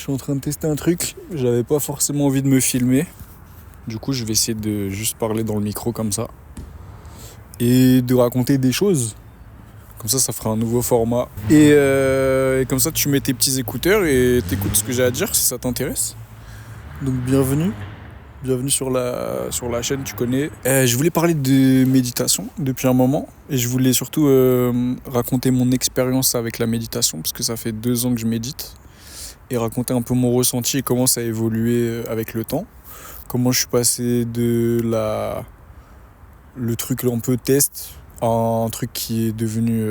Je suis en train de tester un truc. J'avais pas forcément envie de me filmer. Du coup, je vais essayer de juste parler dans le micro comme ça. Et de raconter des choses. Comme ça fera un nouveau format. Et comme ça, tu mets tes petits écouteurs et t'écoutes ce que j'ai à dire si ça t'intéresse. Donc, bienvenue. Bienvenue sur la chaîne, tu connais. Je voulais parler de méditation depuis un moment. Et je voulais surtout raconter mon expérience avec la méditation. Parce que ça fait 2 ans que je médite. Et raconter un peu mon ressenti et comment ça a évolué avec le temps. Comment je suis passé de le truc un peu test à un truc qui est devenu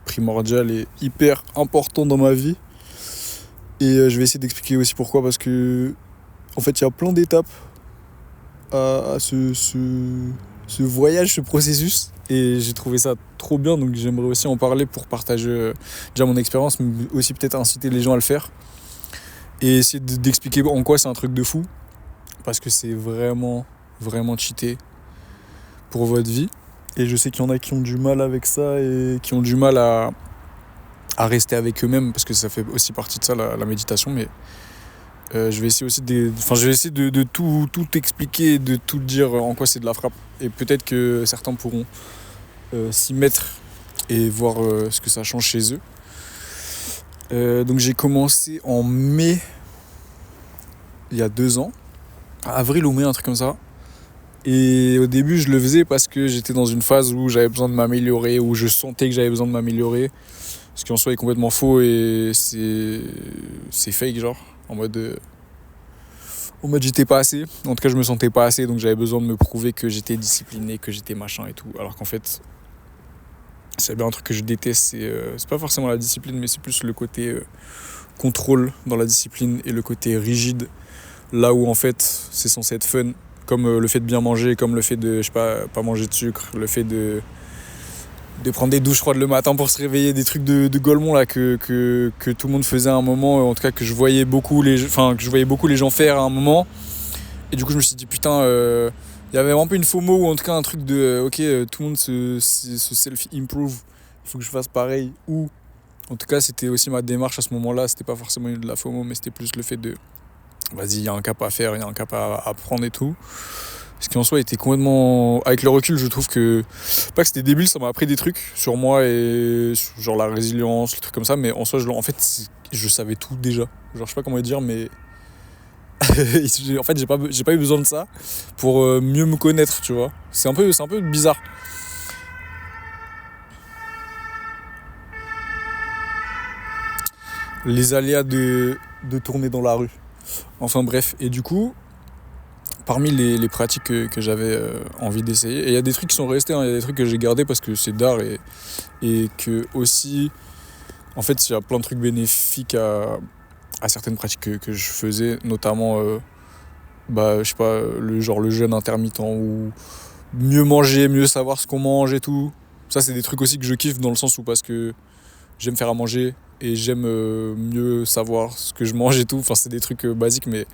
primordial et hyper important dans ma vie. Et je vais essayer d'expliquer aussi pourquoi. Parce que, en fait, il y a plein d'étapes à ce voyage, ce processus. Et j'ai trouvé ça trop bien. Donc j'aimerais aussi en parler pour partager déjà mon expérience, mais aussi peut-être inciter les gens à le faire. Et essayer d'expliquer en quoi c'est un truc de fou. Parce que c'est vraiment, vraiment cheaté pour votre vie. Et je sais qu'il y en a qui ont du mal avec ça et qui ont du mal à rester avec eux-mêmes. Parce que ça fait aussi partie de ça, la méditation. Mais je vais essayer aussi de tout expliquer, de tout dire en quoi c'est de la frappe. Et peut-être que certains pourront s'y mettre et voir ce que ça change chez eux. Donc j'ai commencé en mai, il y a 2 ans, avril ou mai, un truc comme ça. Et au début je le faisais parce que j'étais dans une phase où j'avais besoin de m'améliorer, où je sentais que j'avais besoin de m'améliorer. Ce qui en soi est complètement faux et c'est fake, genre, en mode j'étais pas assez. En tout cas je me sentais pas assez, donc j'avais besoin de me prouver que j'étais discipliné, que j'étais machin et tout. Alors qu'en fait, c'est bien un truc que je déteste, c'est pas forcément la discipline, mais c'est plus le côté contrôle dans la discipline et le côté rigide, là où en fait c'est censé être fun, comme le fait de bien manger, comme le fait de, je sais pas manger de sucre, le fait de prendre des douches froides le matin pour se réveiller, des trucs de golemont là que tout le monde faisait à un moment, en tout cas que je voyais beaucoup les gens faire à un moment. Et du coup je me suis dit putain, il y avait un peu une FOMO, ou en tout cas un truc de tout le monde se self-improve, il faut que je fasse pareil. Ou en tout cas c'était aussi ma démarche à ce moment-là, c'était pas forcément de la FOMO, mais c'était plus le fait de vas-y, il y a un cap à faire, il y a un cap à apprendre et tout. Ce qui en soi était complètement... Avec le recul, je trouve que... Pas que c'était débile, ça m'a appris des trucs sur moi et genre la résilience, les trucs comme ça, mais en soi, je savais tout déjà. Genre, je sais pas comment le dire, mais... en fait, j'ai pas eu besoin de ça pour mieux me connaître, tu vois. C'est un peu bizarre. Les aléas de tourner dans la rue. Enfin bref, et du coup... Parmi les pratiques que j'avais envie d'essayer, et il y a des trucs qui sont restés, il y a des trucs que j'ai gardés parce que c'est d'art et que aussi, en fait, il y a plein de trucs bénéfiques à certaines pratiques que je faisais, notamment, je sais pas, le jeûne intermittent ou mieux manger, mieux savoir ce qu'on mange et tout. Ça, c'est des trucs aussi que je kiffe dans le sens où parce que j'aime faire à manger et j'aime mieux savoir ce que je mange et tout. Enfin, c'est des trucs basiques, mais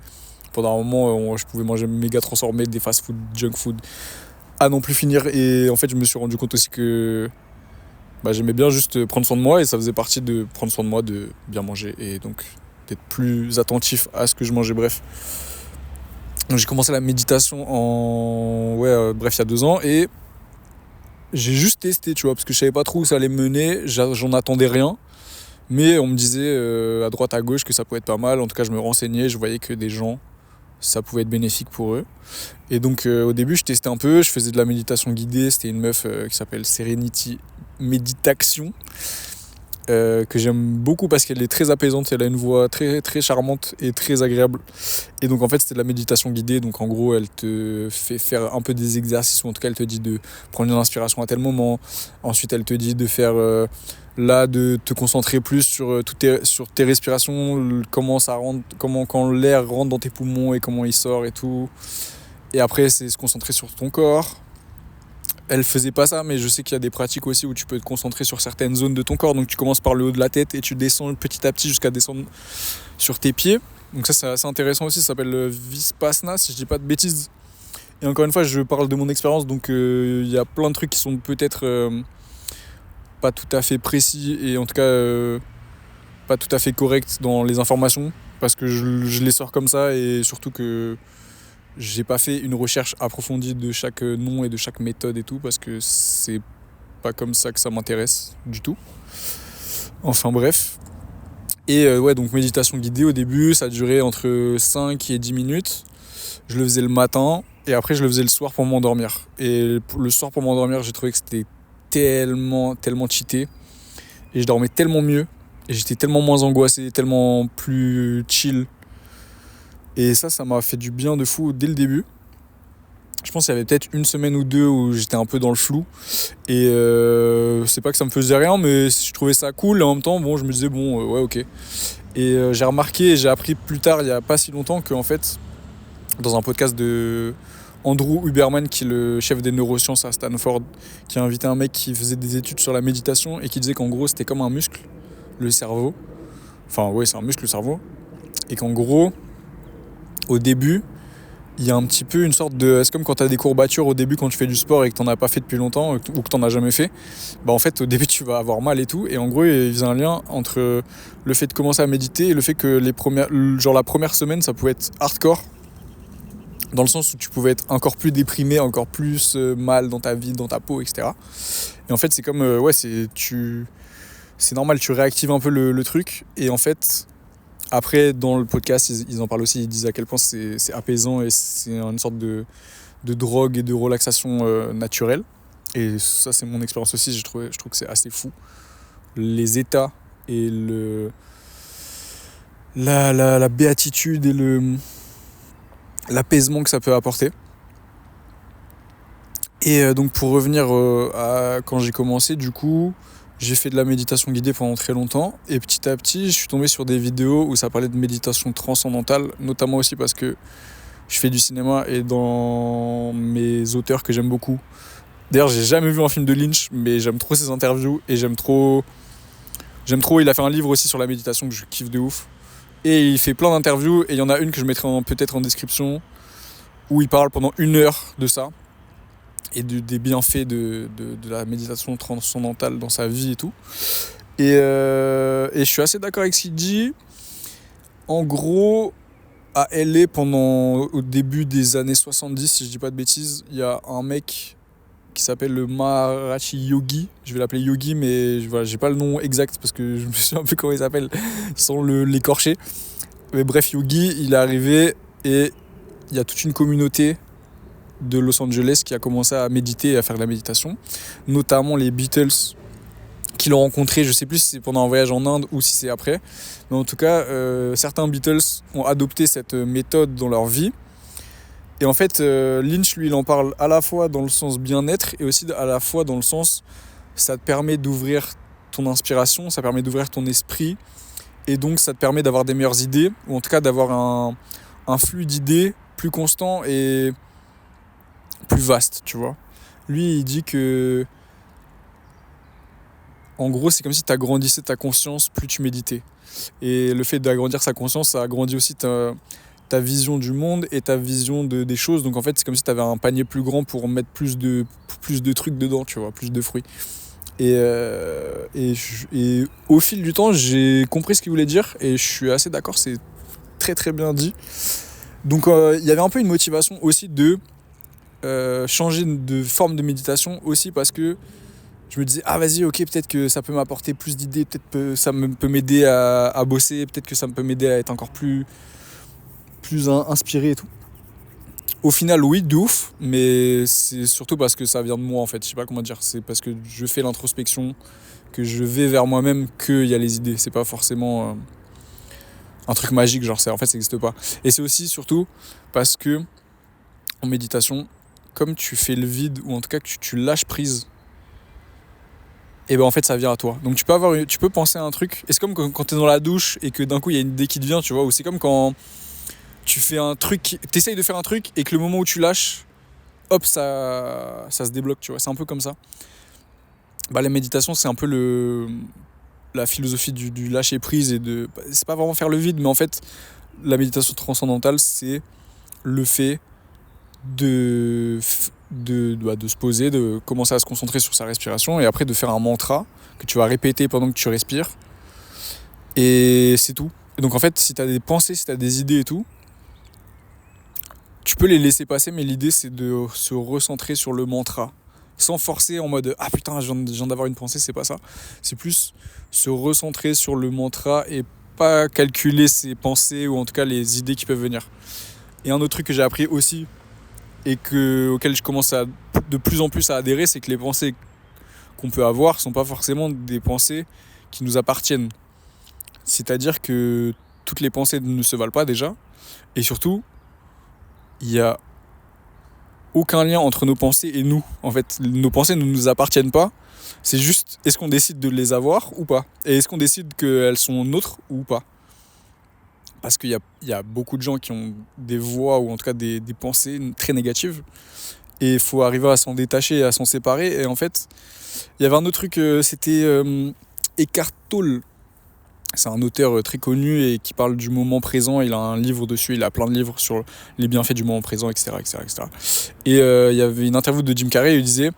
pendant un moment, je pouvais manger méga transformé, des fast-food, junk food, à non plus finir. Et en fait, je me suis rendu compte aussi que j'aimais bien juste prendre soin de moi. Et ça faisait partie de prendre soin de moi, de bien manger. Et donc, d'être plus attentif à ce que je mangeais, bref. Donc, j'ai commencé la méditation il y a 2 ans. Et j'ai juste testé, tu vois, parce que je savais pas trop où ça allait me mener. J'en attendais rien. Mais on me disait à droite, à gauche que ça pouvait être pas mal. En tout cas, je me renseignais, je voyais que des gens... ça pouvait être bénéfique pour eux. Et donc au début je testais un peu, je faisais de la méditation guidée, c'était une meuf qui s'appelle Serenity Meditation, que j'aime beaucoup parce qu'elle est très apaisante, elle a une voix très, très charmante et très agréable. Et donc en fait c'était de la méditation guidée, donc en gros elle te fait faire un peu des exercices, ou en tout cas elle te dit de prendre une inspiration à tel moment, ensuite elle te dit de faire... de te concentrer plus sur tes respirations, comment ça rentre, quand l'air rentre dans tes poumons et comment il sort et tout. Et après, c'est se concentrer sur ton corps. Elle faisait pas ça, mais je sais qu'il y a des pratiques aussi où tu peux te concentrer sur certaines zones de ton corps. Donc tu commences par le haut de la tête et tu descends petit à petit jusqu'à descendre sur tes pieds. Donc ça, c'est assez intéressant aussi, ça s'appelle Vipassana, si je dis pas de bêtises. Et encore une fois, je parle de mon expérience, donc il y a plein de trucs qui sont peut-être... pas tout à fait précis et en tout cas pas tout à fait correct dans les informations, parce que je les sors comme ça et surtout que j'ai pas fait une recherche approfondie de chaque nom et de chaque méthode et tout parce que c'est pas comme ça que ça m'intéresse du tout. Enfin bref. Et ouais, donc méditation guidée au début, ça durait entre 5 et 10 minutes. Je le faisais le matin et après je le faisais le soir pour m'endormir. Et le soir pour m'endormir, j'ai trouvé que c'était tellement cheaté. Et je dormais tellement mieux. Et j'étais tellement moins angoissé, tellement plus chill. Et ça m'a fait du bien de fou dès le début. Je pense qu'il y avait peut-être une semaine ou deux où j'étais un peu dans le flou. Et c'est pas que ça me faisait rien, mais je trouvais ça cool. Et en même temps, bon, je me disais, bon, ouais, ok. Et j'ai remarqué et j'ai appris plus tard, il y a pas si longtemps, qu'en fait, dans un podcast de Andrew Huberman, qui est le chef des neurosciences à Stanford, qui a invité un mec qui faisait des études sur la méditation et qui disait qu'en gros, c'était comme un muscle, le cerveau. Enfin, ouais, c'est un muscle, le cerveau. Et qu'en gros, au début, il y a un petit peu une sorte de... C'est comme quand tu as des courbatures au début quand tu fais du sport et que tu n'en as pas fait depuis longtemps ou que tu n'en as jamais fait. Bah en fait, au début, tu vas avoir mal et tout. Et en gros, il faisait un lien entre le fait de commencer à méditer et le fait que la première semaine, ça pouvait être hardcore. Dans le sens où tu pouvais être encore plus déprimé, encore plus mal dans ta vie, dans ta peau, etc. Et en fait, c'est comme... c'est normal, tu réactives un peu le truc. Et en fait... Après, dans le podcast, ils en parlent aussi, ils disent à quel point c'est apaisant et c'est une sorte de drogue et de relaxation naturelle. Et ça, c'est mon expérience aussi, je trouve que c'est assez fou. Les états et la béatitude et l'apaisement que ça peut apporter. Et donc pour revenir à quand j'ai commencé, du coup... J'ai fait de la méditation guidée pendant très longtemps et petit à petit, je suis tombé sur des vidéos où ça parlait de méditation transcendantale, notamment aussi parce que je fais du cinéma et dans mes auteurs que j'aime beaucoup. D'ailleurs, j'ai jamais vu un film de Lynch, mais j'aime trop ses interviews et j'aime trop. Il a fait un livre aussi sur la méditation que je kiffe de ouf. Et il fait plein d'interviews et il y en a une que je mettrai peut-être en description où il parle pendant 1 heure de ça. Et des bienfaits de la méditation transcendantale dans sa vie et tout. Et je suis assez d'accord avec ce qu'il dit. En gros, à LA, au début des années 70, si je dis pas de bêtises, il y a un mec qui s'appelle le Maharishi Yogi. Je vais l'appeler Yogi, mais voilà, j'ai pas le nom exact parce que je me souviens un peu comment il s'appelle sans l'écorcher. Mais bref, Yogi, il est arrivé et il y a toute une communauté de Los Angeles qui a commencé à méditer et à faire de la méditation, notamment les Beatles qui l'ont rencontré, je sais plus si c'est pendant un voyage en Inde ou si c'est après, mais en tout cas certains Beatles ont adopté cette méthode dans leur vie. Et en fait Lynch lui il en parle à la fois dans le sens bien-être et aussi à la fois dans le sens ça te permet d'ouvrir ton inspiration, ça permet d'ouvrir ton esprit et donc ça te permet d'avoir des meilleures idées ou en tout cas d'avoir un flux d'idées plus constant et plus vaste, tu vois. Lui, il dit que en gros, c'est comme si tu agrandissais ta conscience plus tu méditais. Et le fait d'agrandir sa conscience, ça agrandit aussi ta vision du monde et ta vision des choses. Donc en fait, c'est comme si tu avais un panier plus grand pour mettre plus de trucs dedans, tu vois, plus de fruits. Et au fil du temps, j'ai compris ce qu'il voulait dire et je suis assez d'accord, c'est très très bien dit. Donc il y avait un peu une motivation aussi de changer de forme de méditation aussi parce que je me disais vas-y ok peut-être que ça peut m'apporter plus d'idées, peut-être que ça peut m'aider à bosser, peut-être que ça peut m'aider à être encore plus inspiré et tout. Au final oui de ouf, mais c'est surtout parce que ça vient de moi en fait, je sais pas comment dire, c'est parce que je fais l'introspection, que je vais vers moi-même qu'il y a les idées, c'est pas forcément un truc magique genre en fait ça n'existe pas. Et c'est aussi surtout parce que en méditation comme tu fais le vide ou en tout cas que tu lâches prise et ben en fait ça vient à toi. Donc tu peux penser à un truc et c'est comme quand t'es dans la douche et que d'un coup il y a une idée qui te vient, tu vois, ou c'est comme quand tu fais un truc, t'essayes de faire un truc et que le moment où tu lâches hop ça se débloque, tu vois, c'est un peu comme ça. La méditation c'est un peu la philosophie du lâcher prise et c'est pas vraiment faire le vide, mais en fait la méditation transcendantale c'est le fait de se poser, de commencer à se concentrer sur sa respiration et après de faire un mantra que tu vas répéter pendant que tu respires et c'est tout. Et donc en fait, si t'as des pensées, si t'as des idées et tout, tu peux les laisser passer, mais l'idée c'est de se recentrer sur le mantra. Sans forcer en mode ah putain, je viens d'avoir une pensée, c'est pas ça. C'est plus se recentrer sur le mantra et pas calculer ses pensées ou en tout cas les idées qui peuvent venir. Et un autre truc que j'ai appris aussi et auquel je commence de plus en plus à adhérer, c'est que les pensées qu'on peut avoir sont pas forcément des pensées qui nous appartiennent. C'est-à-dire que toutes les pensées ne se valent pas déjà. Et surtout, il y a aucun lien entre nos pensées et nous. En fait, nos pensées ne nous appartiennent pas. C'est juste, est-ce qu'on décide de les avoir ou pas? Et est-ce qu'on décide qu'elles sont nôtres ou pas? Parce qu'il y a beaucoup de gens qui ont des voix ou en tout cas des pensées très négatives. Et il faut arriver à s'en détacher, à s'en séparer. Et en fait, il y avait un autre truc, c'était Eckhart Tolle. C'est un auteur très connu et qui parle du moment présent. Il a un livre dessus, il a plein de livres sur les bienfaits du moment présent, etc. etc., etc. Et il y avait une interview de Jim Carrey, il disait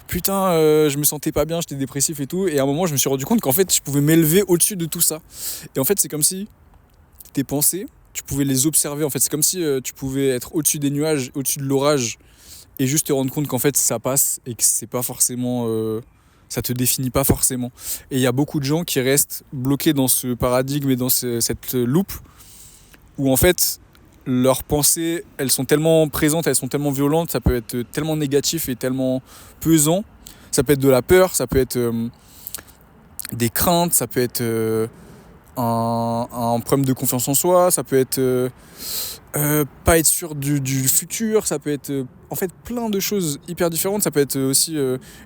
putain, je me sentais pas bien, j'étais dépressif et tout. Et à un moment, je me suis rendu compte qu'en fait, je pouvais m'élever au-dessus de tout ça. Et en fait, c'est comme si tes pensées, tu pouvais les observer. En fait, c'est comme si tu pouvais être au-dessus des nuages, au-dessus de l'orage, et juste te rendre compte qu'en fait, ça passe et que c'est pas forcément... ça te définit pas forcément. Et il y a beaucoup de gens qui restent bloqués dans ce paradigme et dans cette loupe où en fait leurs pensées, elles sont tellement présentes, elles sont tellement violentes, ça peut être tellement négatif et tellement pesant. Ça peut être de la peur, ça peut être des craintes, ça peut être un problème de confiance en soi, ça peut être pas être sûr du futur, ça peut être en fait plein de choses hyper différentes. Ça peut être aussi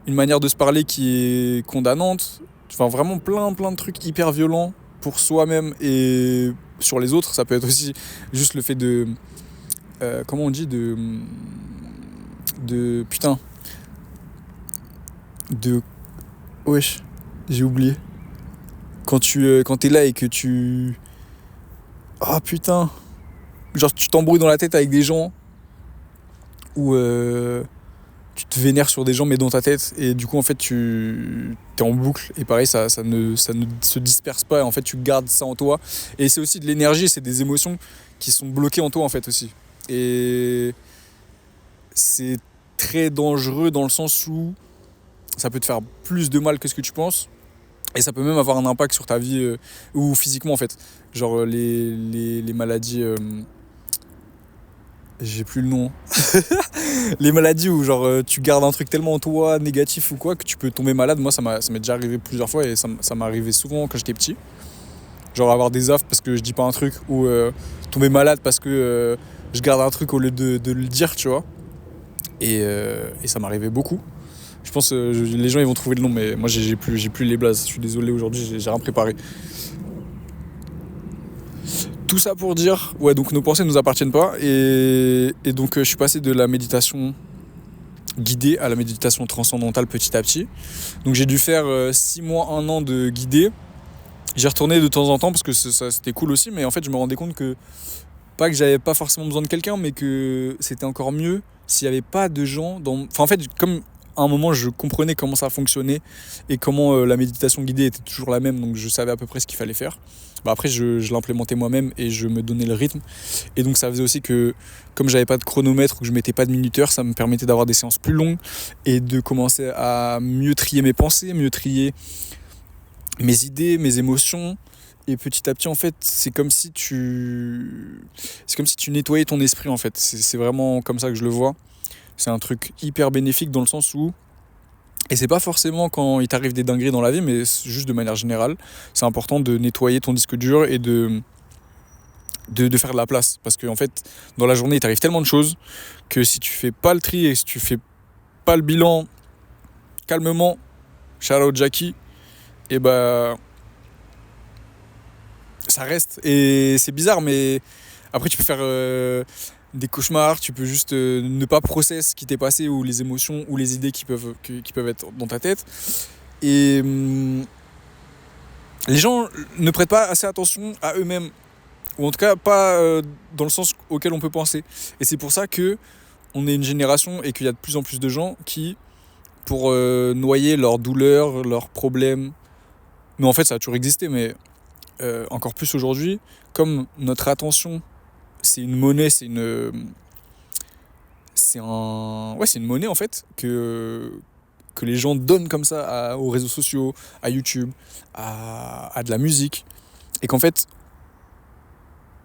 une manière de se parler qui est condamnante, enfin vraiment plein de trucs hyper violents pour soi-même et sur les autres. Ça peut être aussi juste le fait de comment on dit, de putain de wesh, j'ai oublié, quand t'es là et que tu ah putain, genre tu t'embrouilles dans la tête avec des gens ou tu te vénères sur des gens mais dans ta tête, et du coup en fait tu t'es en boucle, et pareil ça ne se disperse pas, et en fait tu gardes ça en toi, et c'est aussi de l'énergie, c'est des émotions qui sont bloquées en toi en fait aussi, et c'est très dangereux dans le sens où ça peut te faire plus de mal que ce que tu penses, et ça peut même avoir un impact sur ta vie ou physiquement en fait, genre les maladies j'ai plus le nom. Les maladies où genre tu gardes un truc tellement en toi, négatif ou quoi, que tu peux tomber malade. Moi ça m'est déjà arrivé plusieurs fois, et ça m'est arrivé souvent quand j'étais petit. Genre avoir des affres parce que je dis pas un truc, ou tomber malade parce que je garde un truc au lieu de le dire, tu vois. Et ça m'arrivait beaucoup. Je pense les gens ils vont trouver le nom, mais moi j'ai plus les blazes. Je suis désolé, aujourd'hui j'ai rien préparé. Tout ça pour dire, ouais, donc nos pensées ne nous appartiennent pas, et donc je suis passé de la méditation guidée à la méditation transcendantale petit à petit. Donc j'ai dû faire 6 mois, 1 an de guidée. J'y retournais de temps en temps parce que ça, c'était cool aussi, mais en fait je me rendais compte que, pas que j'avais pas forcément besoin de quelqu'un, mais que c'était encore mieux s'il n'y avait pas de gens dans... Enfin en fait, comme à un moment je comprenais comment ça fonctionnait et comment la méditation guidée était toujours la même, donc je savais à peu près ce qu'il fallait faire. Bah après je l'implémentais moi-même et je me donnais le rythme, et donc ça faisait aussi que comme j'avais pas de chronomètre ou que je mettais pas de minuteur, ça me permettait d'avoir des séances plus longues et de commencer à mieux trier mes pensées, mieux trier mes idées, mes émotions. Et petit à petit en fait c'est comme si tu nettoyais ton esprit en fait. C'est vraiment comme ça que je le vois. C'est un truc hyper bénéfique dans le sens où, et c'est pas forcément quand il t'arrive des dingueries dans la vie, mais juste de manière générale, c'est important de nettoyer ton disque dur et de faire de la place. Parce qu'en fait, dans la journée, il t'arrive tellement de choses que si tu fais pas le tri et si tu fais pas le bilan calmement, shout out Jackie, et bah ça reste. Et c'est bizarre, mais après tu peux faire des cauchemars, tu peux juste ne pas process ce qui t'est passé, ou les émotions ou les idées qui peuvent être dans ta tête. Et les gens ne prêtent pas assez attention à eux-mêmes, ou en tout cas pas dans le sens auquel on peut penser. Et c'est pour ça que on est une génération et qu'il y a de plus en plus de gens qui, pour noyer leurs douleurs, leurs problèmes, mais en fait ça a toujours existé, mais encore plus aujourd'hui, comme notre attention, c'est une monnaie, c'est une monnaie en fait que les gens donnent comme ça aux réseaux sociaux, à YouTube, à de la musique, et qu'en fait,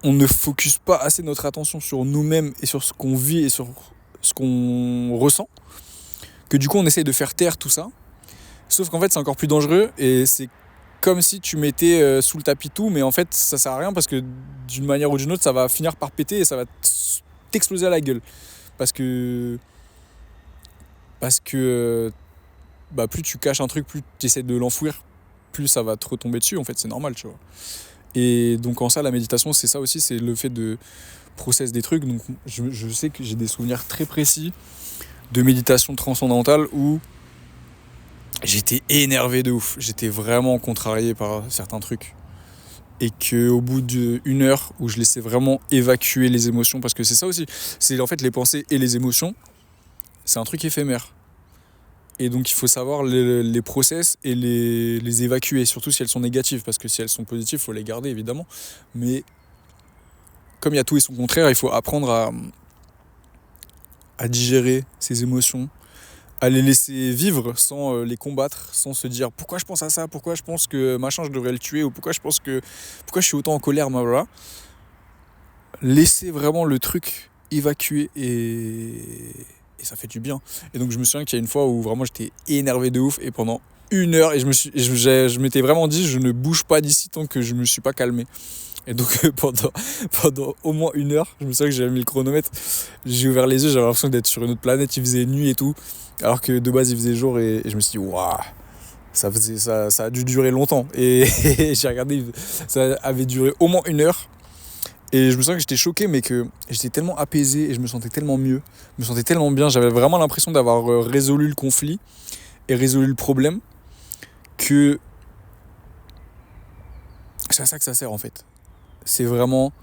on ne focus pas assez notre attention sur nous-mêmes et sur ce qu'on vit et sur ce qu'on ressent, que du coup on essaye de faire taire tout ça, sauf qu'en fait c'est encore plus dangereux et c'est comme si tu mettais sous le tapis tout, mais en fait ça sert à rien parce que d'une manière ou d'une autre ça va finir par péter et ça va t'exploser à la gueule parce que plus tu caches un truc, plus tu essaies de l'enfouir, plus ça va te retomber dessus, en fait c'est normal, tu vois. Et donc en ça la méditation c'est ça aussi, c'est le fait de process des trucs. Donc je sais que j'ai des souvenirs très précis de méditation transcendantale où j'étais énervé de ouf, j'étais vraiment contrarié par certains trucs, et qu'au bout d'une heure où je laissais vraiment évacuer les émotions, parce que c'est ça aussi, c'est en fait les pensées et les émotions, c'est un truc éphémère, et donc il faut savoir les process et les évacuer, surtout si elles sont négatives, parce que si elles sont positives il faut les garder évidemment, mais comme il y a tout et son contraire, il faut apprendre à digérer ces émotions, à les laisser vivre sans les combattre, sans se dire pourquoi je pense à ça, pourquoi je pense que machin je devrais le tuer, ou pourquoi je suis autant en colère, voilà. Laisser vraiment le truc évacuer et ça fait du bien. Et donc je me souviens qu'il y a une fois où vraiment j'étais énervé de ouf, et pendant une heure, et je m'étais vraiment dit je ne bouge pas d'ici tant que je me suis pas calmé. Et donc pendant au moins une heure, je me souviens que j'avais mis le chronomètre, j'ai ouvert les yeux, j'avais l'impression d'être sur une autre planète, il faisait nuit et tout, alors que de base il faisait jour, et je me suis dit waouh, ça a dû durer longtemps, et j'ai regardé, ça avait duré au moins une heure, et je me souviens que j'étais choqué, mais que j'étais tellement apaisé et je me sentais tellement mieux, je me sentais tellement bien, j'avais vraiment l'impression d'avoir résolu le conflit et résolu le problème, que c'est à ça que ça sert en fait. C'est vraiment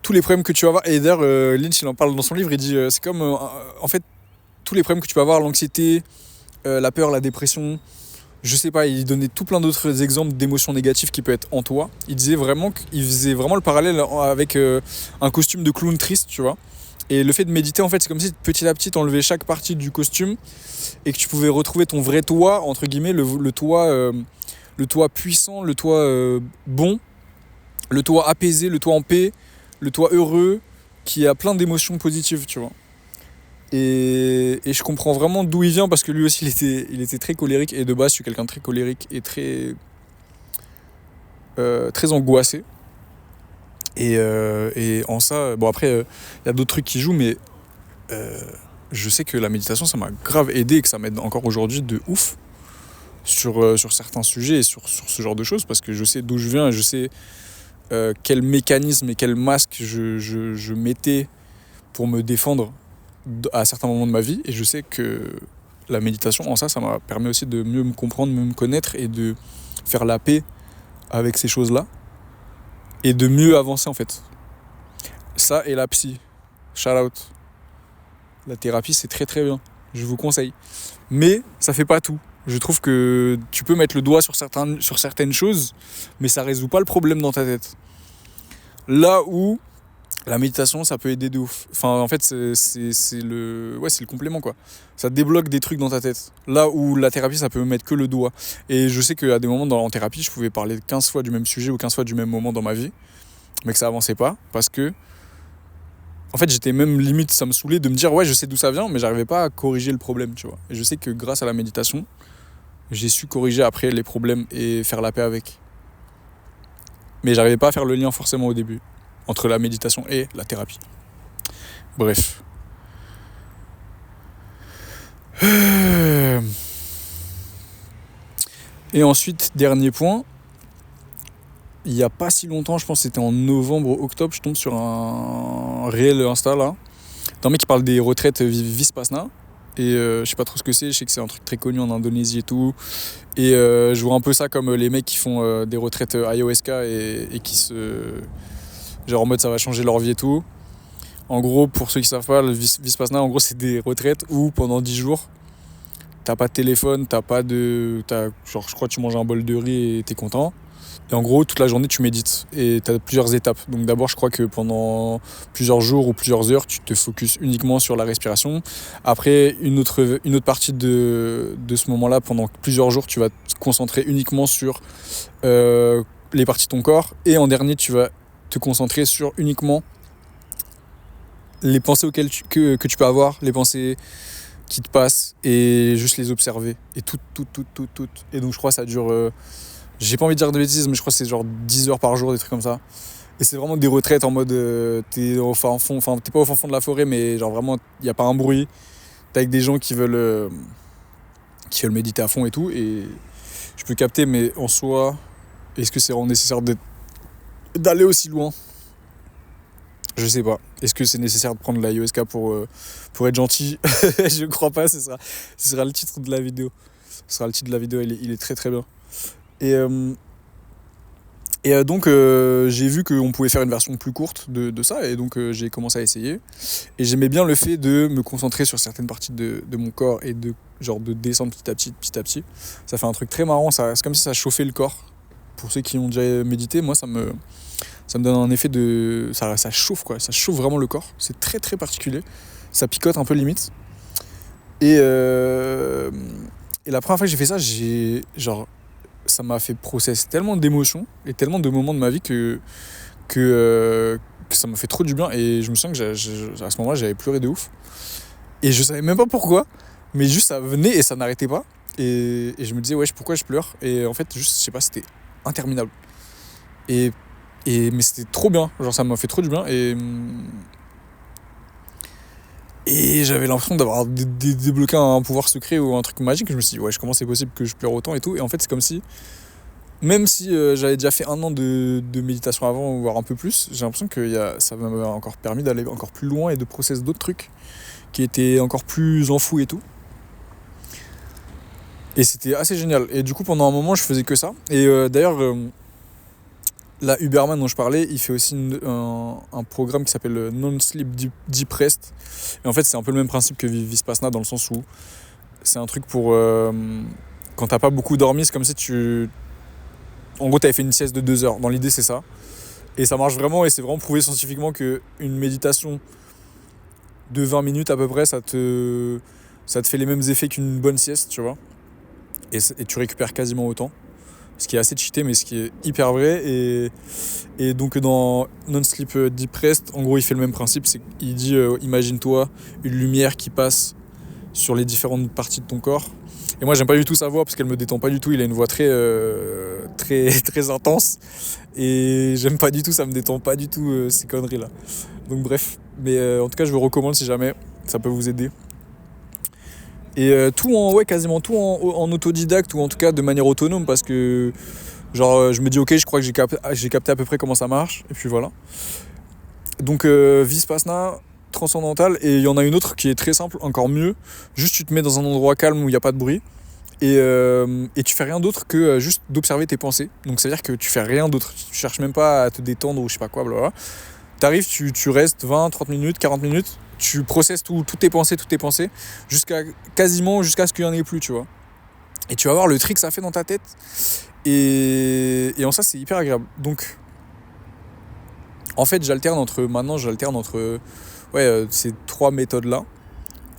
tous les problèmes que tu vas avoir. Et d'ailleurs, Lynch, il en parle dans son livre, il dit c'est comme, en fait, tous les problèmes que tu peux avoir, l'anxiété, la peur, la dépression, je sais pas, il donnait tout plein d'autres exemples d'émotions négatives qui peuvent être en toi. Il disait vraiment qu'il faisait vraiment le parallèle avec un costume de clown triste, tu vois. Et le fait de méditer, en fait, c'est comme si petit à petit, t'enlevais chaque partie du costume et que tu pouvais retrouver ton vrai toi, entre guillemets, le toit puissant, le toit bon, le toit apaisé, le toit en paix, le toit heureux, qui a plein d'émotions positives, tu vois. Et je comprends vraiment d'où il vient, parce que lui aussi il était très colérique, et de base je suis quelqu'un de très colérique et très angoissé. Et en ça, bon après il y a d'autres trucs qui jouent, mais je sais que la méditation ça m'a grave aidé et que ça m'aide encore aujourd'hui de ouf sur certains sujets et sur ce genre de choses, parce que je sais d'où je viens et je sais quel mécanisme et quel masque je mettais pour me défendre à certains moments de ma vie, et je sais que la méditation en ça m'a permis aussi de mieux me comprendre, mieux me connaître, et de faire la paix avec ces choses-là et de mieux avancer en fait. Ça et la psy, shout out. La thérapie c'est très très bien, je vous conseille. Mais ça fait pas tout. Je trouve que tu peux mettre le doigt sur certaines choses, mais ça résout pas le problème dans ta tête. Là où la méditation, ça peut aider de ouf. Enfin, en fait, c'est le complément, quoi. Ça débloque des trucs dans ta tête. Là où la thérapie, ça peut me mettre que le doigt. Et je sais qu'à des moments en thérapie, je pouvais parler 15 fois du même sujet ou 15 fois du même moment dans ma vie, mais que ça avançait pas, parce que en fait, j'étais même limite, ça me saoulait de me dire ouais, je sais d'où ça vient, mais j'arrivais pas à corriger le problème, tu vois. Et je sais que grâce à la méditation, j'ai su corriger après les problèmes et faire la paix avec. Mais j'arrivais pas à faire le lien forcément au début entre la méditation et la thérapie. Bref. Et ensuite, dernier point, il n'y a pas si longtemps, je pense que c'était en novembre ou octobre, je tombe sur un réel Insta là, d'un mec qui parle des retraites Vipassana. Et je sais pas trop ce que c'est, je sais que c'est un truc très connu en Indonésie et tout. Et je vois un peu ça comme les mecs qui font des retraites ayahuasca et qui se... genre en mode ça va changer leur vie et tout. En gros, pour ceux qui savent pas, le Vipassana, en gros c'est des retraites où pendant 10 jours, t'as pas de téléphone, genre je crois que tu manges un bol de riz et t'es content. Et en gros, toute la journée, tu médites. Et tu as plusieurs étapes. Donc d'abord, je crois que pendant plusieurs jours ou plusieurs heures, tu te focuses uniquement sur la respiration. Après, une autre partie de ce moment-là, pendant plusieurs jours, tu vas te concentrer uniquement sur les parties de ton corps. Et en dernier, tu vas te concentrer sur uniquement les pensées que tu peux avoir, les pensées qui te passent, et juste les observer. Et tout. Et donc je crois que ça dure... j'ai pas envie de dire de bêtises, mais je crois que c'est genre 10 heures par jour, des trucs comme ça. Et c'est vraiment des retraites en mode... t'es pas au fin fond de la forêt, mais genre vraiment, il n'y a pas un bruit. T'es avec des gens qui veulent méditer à fond et tout. Et je peux capter, mais en soi, est-ce que c'est vraiment nécessaire d'aller aussi loin? Je sais pas. Est-ce que c'est nécessaire de prendre l'ayahuasca pour être gentil? Je crois pas, ce sera le titre de la vidéo. Ce sera le titre de la vidéo, il est très très bien. Et donc j'ai vu qu'on pouvait faire une version plus courte de ça, et donc j'ai commencé à essayer. Et j'aimais bien le fait de me concentrer sur certaines parties de mon corps et de descendre petit à petit. Ça fait un truc très marrant, c'est comme si ça chauffait le corps. Pour ceux qui ont déjà médité, moi ça me donne un effet de... Ça chauffe quoi, ça chauffe vraiment le corps. C'est très très particulier. Ça picote un peu limite. Et la première fois que j'ai fait ça, ça m'a fait processer tellement d'émotions et tellement de moments de ma vie que ça m'a fait trop du bien. Et je me sens que à ce moment-là, j'avais pleuré de ouf. Et je savais même pas pourquoi, mais juste ça venait et ça n'arrêtait pas. Et je me disais, wesh, pourquoi je pleure? Et en fait, juste, je sais pas, c'était interminable. Mais c'était trop bien, genre ça m'a fait trop du bien. Et j'avais l'impression d'avoir débloqué un pouvoir secret ou un truc magique. Je me suis dit, ouais, comment c'est possible que je pleure autant et tout. Et en fait, c'est comme si, même si j'avais déjà fait 1 an de méditation avant, voire un peu plus, j'ai l'impression que ça m'a encore permis d'aller encore plus loin et de processer d'autres trucs qui étaient encore plus enfouis et tout. Et c'était assez génial. Et du coup, pendant un moment, je faisais que ça. Et d'ailleurs, la Huberman dont je parlais, il fait aussi un programme qui s'appelle Non-Sleep Deep Rest. Et en fait, c'est un peu le même principe que Vipassana, dans le sens où c'est un truc pour... quand t'as pas beaucoup dormi, c'est comme si en gros, t'avais fait une sieste de 2 heures. Dans l'idée, c'est ça. Et ça marche vraiment, et c'est vraiment prouvé scientifiquement qu'une méditation de 20 minutes à peu près, ça te fait les mêmes effets qu'une bonne sieste, tu vois. Et tu récupères quasiment autant. Ce qui est assez cheaté, mais ce qui est hyper vrai. Et donc dans Non-Sleep Deep Rest, en gros, il fait le même principe. Il dit, imagine-toi une lumière qui passe sur les différentes parties de ton corps. Et moi, j'aime pas du tout sa voix parce qu'elle me détend pas du tout. Il a une voix très, très, très intense. Et j'aime pas du tout, ça me détend pas du tout ces conneries-là. Donc bref, mais en tout cas, je vous recommande si jamais ça peut vous aider. Et quasiment tout en autodidacte, ou en tout cas de manière autonome, parce que je me dis ok, je crois que j'ai capté à peu près comment ça marche, et puis voilà. Donc Vipassana, transcendantal, et il y en a une autre qui est très simple, encore mieux. Juste tu te mets dans un endroit calme où il n'y a pas de bruit, et tu fais rien d'autre que juste d'observer tes pensées. Donc ça veut dire que tu fais rien d'autre, tu cherches même pas à te détendre ou je sais pas quoi, blablabla. T'arrives, tu restes 20, 30 minutes, 40 minutes, tu processes toutes tes pensées, jusqu'à ce qu'il n'y en ait plus, tu vois. Et tu vas voir le tri que ça fait dans ta tête. Et en ça, c'est hyper agréable. Donc, en fait, j'alterne entre ces 3 méthodes-là,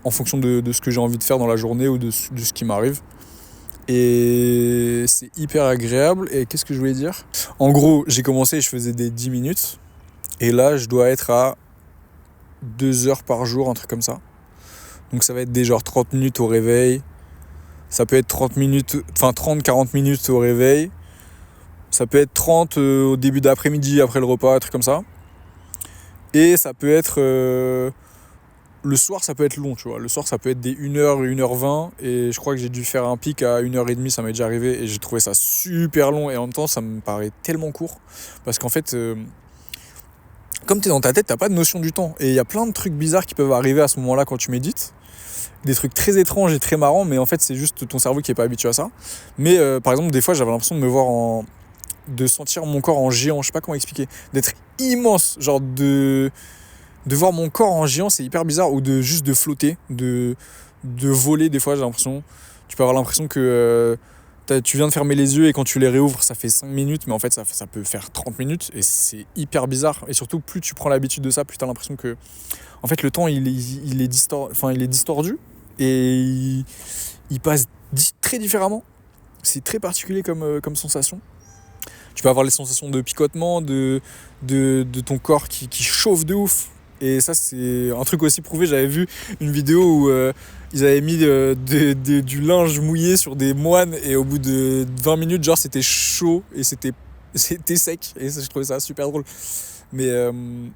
en fonction de ce que j'ai envie de faire dans la journée ou de ce qui m'arrive. Et c'est hyper agréable. Et qu'est-ce que je voulais dire ? En gros, j'ai commencé, je faisais des 10 minutes. Et là, je dois être à 2 heures par jour, un truc comme ça. Donc ça va être des 30 minutes au réveil. Ça peut être 30, 40 minutes au réveil. Ça peut être 30 au début d'après-midi, après le repas, un truc comme ça. Et ça peut être... le soir, ça peut être long, tu vois. Le soir, ça peut être des 1h, 1h20. Et je crois que j'ai dû faire un pic à 1h30, ça m'est déjà arrivé. Et j'ai trouvé ça super long. Et en même temps, ça me paraît tellement court. Parce qu'en fait... comme t'es dans ta tête, t'as pas de notion du temps. Et il y a plein de trucs bizarres qui peuvent arriver à ce moment-là quand tu médites. Des trucs très étranges et très marrants, mais en fait, c'est juste ton cerveau qui est pas habitué à ça. Mais par exemple, des fois, j'avais l'impression de sentir mon corps en géant. Je sais pas comment expliquer. D'être immense. Genre de voir mon corps en géant, c'est hyper bizarre. Ou juste de flotter, de voler. Des fois, j'ai l'impression. Tu peux avoir l'impression que tu viens de fermer les yeux et quand tu les réouvres, ça fait 5 minutes, mais en fait, ça peut faire 30 minutes et c'est hyper bizarre. Et surtout, plus tu prends l'habitude de ça, plus tu as l'impression que, en fait, le temps, il est distordu et il passe très différemment. C'est très particulier comme sensation. Tu peux avoir les sensations de picotement, de ton corps qui chauffe de ouf. Et ça, c'est un truc aussi prouvé. J'avais vu une vidéo où ils avaient mis du linge mouillé sur des moines et au bout de 20 minutes, genre, c'était chaud et c'était sec. Et ça, je trouvais ça super drôle. Mais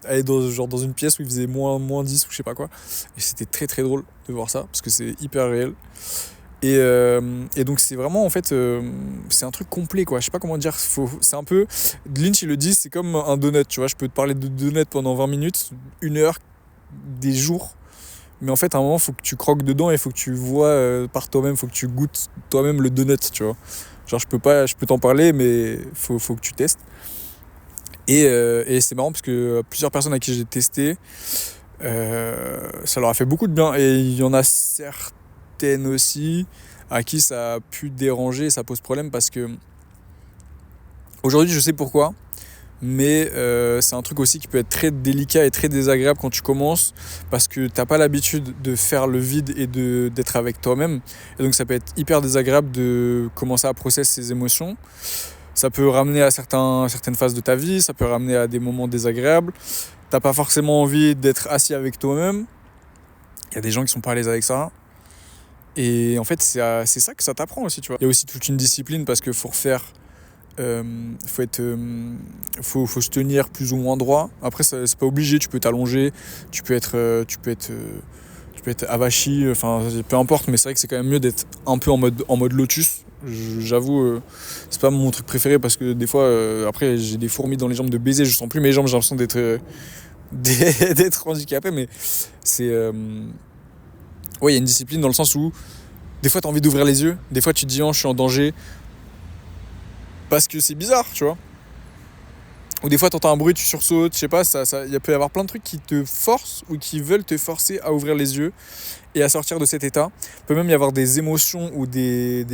aller dans une pièce où il faisait moins 10 ou je sais pas quoi. Et c'était très très drôle de voir ça parce que c'est hyper réel. Et donc c'est vraiment en fait c'est un truc complet quoi, je sais pas comment dire, c'est un peu, Lynch il le dit, c'est comme un donut, tu vois, je peux te parler de donut pendant 20 minutes, 1 heure, des jours, mais en fait à un moment faut que tu croques dedans et faut que tu vois par toi-même, faut que tu goûtes toi-même le donut, tu vois, genre je peux t'en parler mais faut que tu testes. Et c'est marrant parce que plusieurs personnes à qui j'ai testé, ça leur a fait beaucoup de bien et il y en a certaines aussi à qui ça a pu déranger, ça pose problème parce que aujourd'hui je sais pourquoi, mais c'est un truc aussi qui peut être très délicat et très désagréable quand tu commences parce que t'as pas l'habitude de faire le vide et d'être avec toi-même et donc ça peut être hyper désagréable de commencer à processer ses émotions. Ça peut ramener à certaines phases de ta vie, ça peut ramener à des moments désagréables. T'as pas forcément envie d'être assis avec toi-même. Il y a des gens qui sont pas à l'aise avec ça. Et en fait, c'est ça que ça t'apprend aussi, tu vois. Il y a aussi toute une discipline parce qu'il faut refaire... faut se tenir plus ou moins droit. Après, c'est pas obligé, tu peux t'allonger, tu peux être avachi, enfin peu importe, mais c'est vrai que c'est quand même mieux d'être un peu en mode lotus. J'avoue, c'est pas mon truc préféré parce que des fois, après j'ai des fourmis dans les jambes de baiser, je sens plus mes jambes, j'ai l'impression d'être handicapé, mais c'est... ouais, il y a une discipline dans le sens où des fois t'as envie d'ouvrir les yeux, des fois tu te dis oh, je suis en danger parce que c'est bizarre, tu vois. Ou des fois t'entends un bruit, tu sursautes, je sais pas, il peut y avoir plein de trucs qui te forcent ou qui veulent te forcer à ouvrir les yeux et à sortir de cet état. Il peut même y avoir des émotions ou des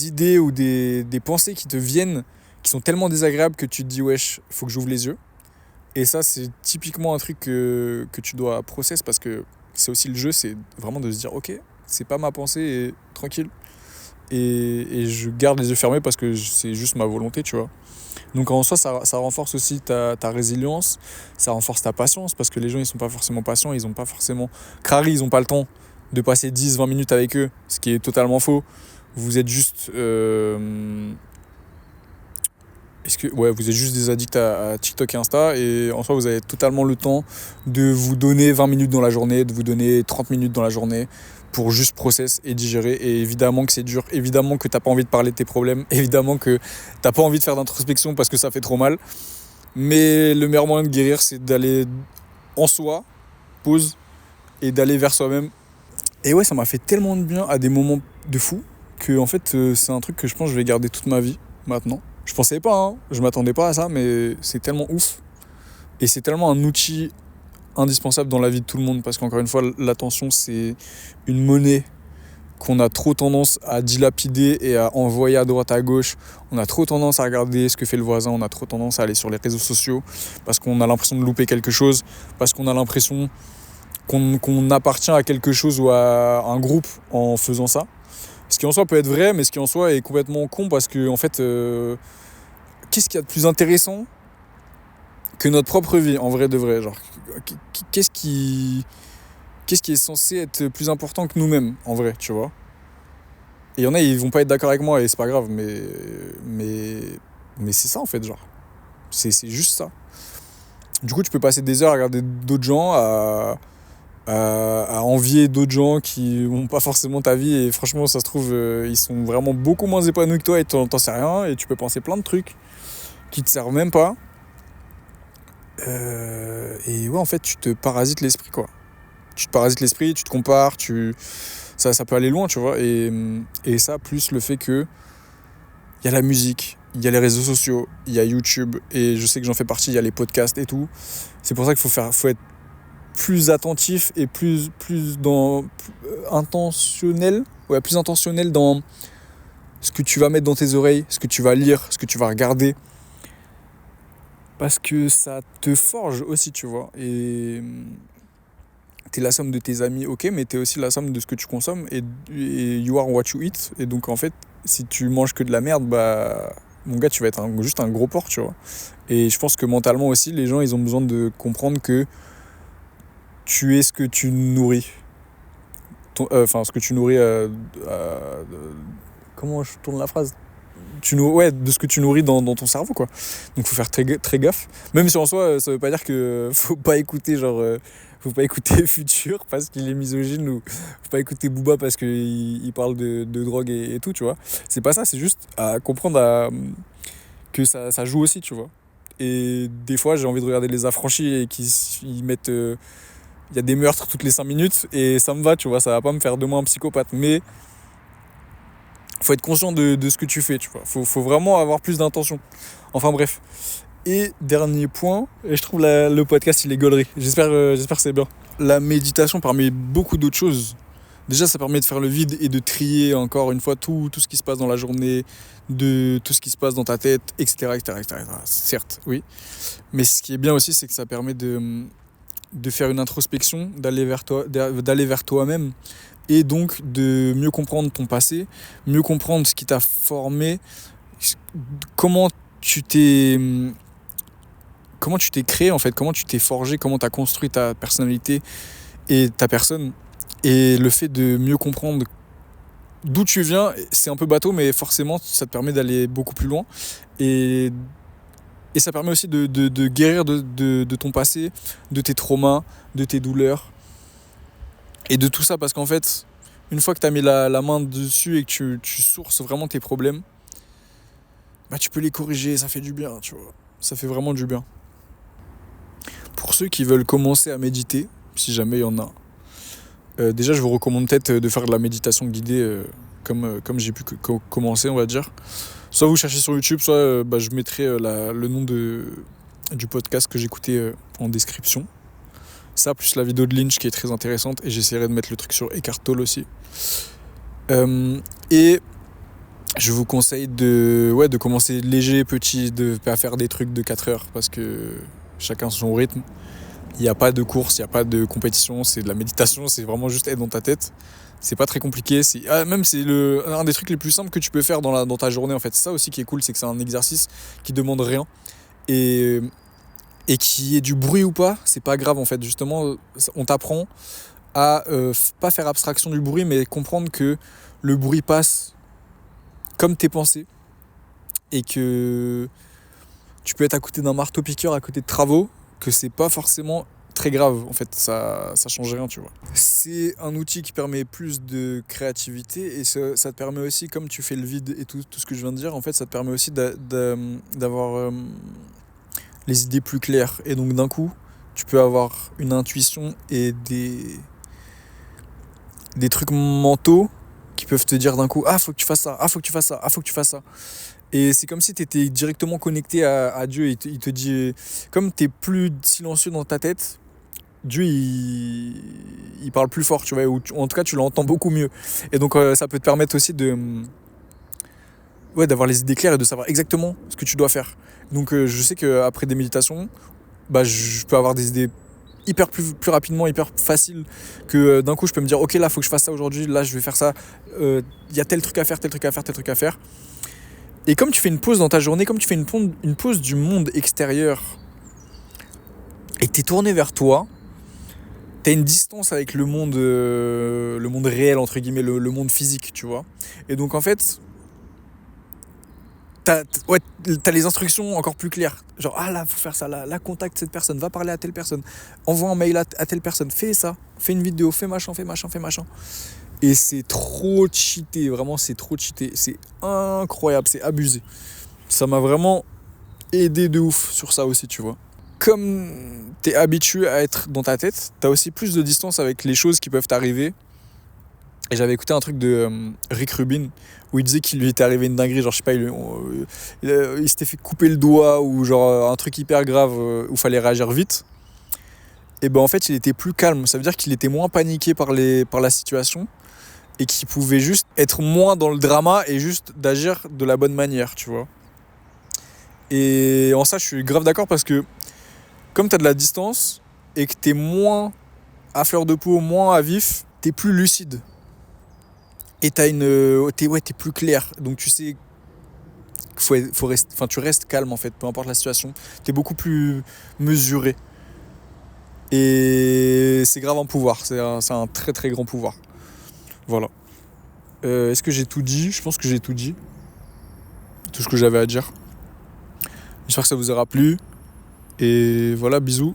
idées ou des pensées qui te viennent, qui sont tellement désagréables que tu te dis wesh, faut que j'ouvre les yeux. Et ça, c'est typiquement un truc que tu dois process parce que c'est aussi le jeu, c'est vraiment de se dire ok, c'est pas ma pensée et tranquille. Et je garde les yeux fermés parce que c'est juste ma volonté, tu vois. Donc en soi, ça renforce aussi ta résilience, ça renforce ta patience parce que les gens ils sont pas forcément patients, ils ont pas forcément... Crary, ils ont pas le temps de passer 10-20 minutes avec eux, ce qui est totalement faux. Vous êtes juste... vous êtes juste des addicts à TikTok et Insta et en soi vous avez totalement le temps de vous donner 20 minutes dans la journée, de vous donner 30 minutes dans la journée pour juste process et digérer. Et évidemment que c'est dur, évidemment que t'as pas envie de parler de tes problèmes, évidemment que t'as pas envie de faire d'introspection parce que ça fait trop mal. Mais le meilleur moyen de guérir, c'est d'aller en soi, pause, et d'aller vers soi-même. Et ouais, ça m'a fait tellement de bien à des moments de fou que en fait c'est un truc que je pense que je vais garder toute ma vie maintenant. Je pensais pas, hein, je m'attendais pas à ça, mais c'est tellement ouf. Et c'est tellement un outil indispensable dans la vie de tout le monde parce qu'encore une fois, l'attention, c'est une monnaie qu'on a trop tendance à dilapider et à envoyer à droite à gauche. On a trop tendance à regarder ce que fait le voisin, on a trop tendance à aller sur les réseaux sociaux parce qu'on a l'impression de louper quelque chose, parce qu'on a l'impression qu'on appartient à quelque chose ou à un groupe en faisant ça. Ce qui en soi peut être vrai, mais ce qui en soi est complètement con parce que en fait, qu'est-ce qu'il y a de plus intéressant que notre propre vie, en vrai de vrai, genre, qu'est-ce qui est censé être plus important que nous-mêmes, en vrai, tu vois. Et il y en a, ils vont pas être d'accord avec moi et c'est pas grave, mais c'est ça en fait, genre. C'est juste ça. Du coup, tu peux passer des heures à regarder d'autres gens, à envier d'autres gens qui n'ont pas forcément ta vie et franchement, ça se trouve, ils sont vraiment beaucoup moins épanouis que toi et t'en sais rien et tu peux penser plein de trucs qui te servent même pas. Et ouais, en fait, tu te parasites l'esprit, quoi. Tu te parasites l'esprit, tu te compares, ça peut aller loin, tu vois. Et ça, plus le fait que il y a la musique, il y a les réseaux sociaux, il y a YouTube, et je sais que j'en fais partie, il y a les podcasts et tout. C'est pour ça qu'il faut être plus attentif et plus intentionnel. Ouais, plus intentionnel dans ce que tu vas mettre dans tes oreilles, ce que tu vas lire, ce que tu vas regarder. Parce que ça te forge aussi, tu vois. Et t'es la somme de tes amis, ok, mais t'es aussi la somme de ce que tu consommes. Et you are what you eat. Et donc, en fait, si tu manges que de la merde, bah, mon gars, tu vas être juste un gros porc, tu vois. Et je pense que mentalement aussi, les gens, ils ont besoin de comprendre que tu es ce que tu nourris. Enfin, ce que tu nourris. Comment je tourne la phrase? Ouais, de ce que tu nourris dans ton cerveau, quoi. Donc faut faire très, très gaffe. Même si en soi, ça veut pas dire que faut pas écouter faut pas écouter Future parce qu'il est misogyne, ou faut pas écouter Booba parce qu'il parle de drogue et tout, tu vois. C'est pas ça, c'est juste à comprendre que ça joue aussi, tu vois. Et des fois, j'ai envie de regarder Les Affranchis et qu'ils mettent il y a des meurtres toutes les 5 minutes et ça me va, tu vois, ça va pas me faire de moi un psychopathe, mais faut être conscient de ce que tu fais, tu vois. Faut vraiment avoir plus d'intention. Enfin bref. Et dernier point, et je trouve le podcast il est gaulerie. J'espère que c'est bien. La méditation, parmi beaucoup d'autres choses, déjà ça permet de faire le vide et de trier encore une fois tout ce qui se passe dans la journée, de tout ce qui se passe dans ta tête, etc., etc., etc. Certes, oui. Mais ce qui est bien aussi, c'est que ça permet de faire une introspection, d'aller vers toi-même, et donc de mieux comprendre ton passé, mieux comprendre ce qui t'a formé, comment tu t'es créé en fait, comment tu t'es forgé, comment tu as construit ta personnalité et ta personne. Et le fait de mieux comprendre d'où tu viens, c'est un peu bateau, mais forcément ça te permet d'aller beaucoup plus loin. Et ça permet aussi de guérir de ton passé, de tes traumas, de tes douleurs. Et de tout ça, parce qu'en fait, une fois que tu as mis la main dessus et que tu sources vraiment tes problèmes, bah tu peux les corriger, ça fait du bien, tu vois. Ça fait vraiment du bien. Pour ceux qui veulent commencer à méditer, si jamais il y en a, déjà je vous recommande peut-être de faire de la méditation guidée comme j'ai pu commencer, on va dire. Soit vous cherchez sur YouTube, soit je mettrai le nom du podcast que j'écoutais en description. Ça, plus la vidéo de Lynch qui est très intéressante. Et j'essaierai de mettre le truc sur Eckhart Tolle aussi. Et je vous conseille de commencer léger, petit, de pas faire des trucs de 4 heures. Parce que chacun son rythme. Il n'y a pas de course, il n'y a pas de compétition. C'est de la méditation, c'est vraiment juste être dans ta tête. C'est pas très compliqué. C'est un des trucs les plus simples que tu peux faire dans ta journée. En fait, c'est ça aussi qui est cool, c'est que c'est un exercice qui demande rien. Et qu'il y ait du bruit ou pas, c'est pas grave en fait. Justement, on t'apprend à pas faire abstraction du bruit, mais comprendre que le bruit passe comme tes pensées et que tu peux être à côté d'un marteau-piqueur, à côté de travaux, que c'est pas forcément très grave. En fait, ça change rien, tu vois. C'est un outil qui permet plus de créativité et ça te permet aussi, comme tu fais le vide et tout ce que je viens de dire, en fait, ça te permet aussi d'avoir les idées plus claires. Et donc d'un coup, tu peux avoir une intuition et des trucs mentaux qui peuvent te dire d'un coup, ah faut que tu fasses ça, ah faut que tu fasses ça, ah faut que tu fasses ça. Et c'est comme si tu étais directement connecté à Dieu. Il te dit, comme tu es plus silencieux dans ta tête, Dieu il parle plus fort, tu vois, ou en tout cas tu l'entends beaucoup mieux. Et donc ça peut te permettre aussi d'avoir les idées claires et de savoir exactement ce que tu dois faire. Donc je sais qu'après des méditations, je peux avoir des idées plus rapidement, hyper faciles, que d'un coup je peux me dire ok, là faut que je fasse ça aujourd'hui, là je vais faire ça, il y a tel truc à faire, tel truc à faire, tel truc à faire. Et comme tu fais une pause dans ta journée, comme tu fais une pause du monde extérieur et que tu es tourné vers toi, tu as une distance avec le monde réel, entre guillemets, le monde physique, tu vois. Et donc en fait, t'as les instructions encore plus claires. Genre, ah là, faut faire ça, là, contacte cette personne, va parler à telle personne, envoie un mail à telle personne, fais ça, fais une vidéo, fais machin. Et c'est trop cheaté, vraiment, c'est trop cheaté. C'est incroyable, c'est abusé. Ça m'a vraiment aidé de ouf sur ça aussi, tu vois. Comme t'es habitué à être dans ta tête, t'as aussi plus de distance avec les choses qui peuvent t'arriver. Et j'avais écouté un truc de Rick Rubin où il disait qu'il lui était arrivé une dinguerie, genre je sais pas, il s'était fait couper le doigt ou genre un truc hyper grave où il fallait réagir vite. Et ben en fait il était plus calme, ça veut dire qu'il était moins paniqué par la situation et qui pouvait juste être moins dans le drama et juste d'agir de la bonne manière, tu vois. Et en ça, je suis grave d'accord parce que comme t'as de la distance et que t'es moins à fleur de peau, moins à vif, t'es plus lucide. Et t'es plus clair. Donc tu sais faut rester, enfin tu restes calme en fait, peu importe la situation. T'es beaucoup plus mesuré. Et c'est grave un pouvoir. C'est un très très grand pouvoir. Voilà. Est-ce que j'ai tout dit ? Je pense que j'ai tout dit. Tout ce que j'avais à dire. J'espère que ça vous aura plu. Et voilà, bisous.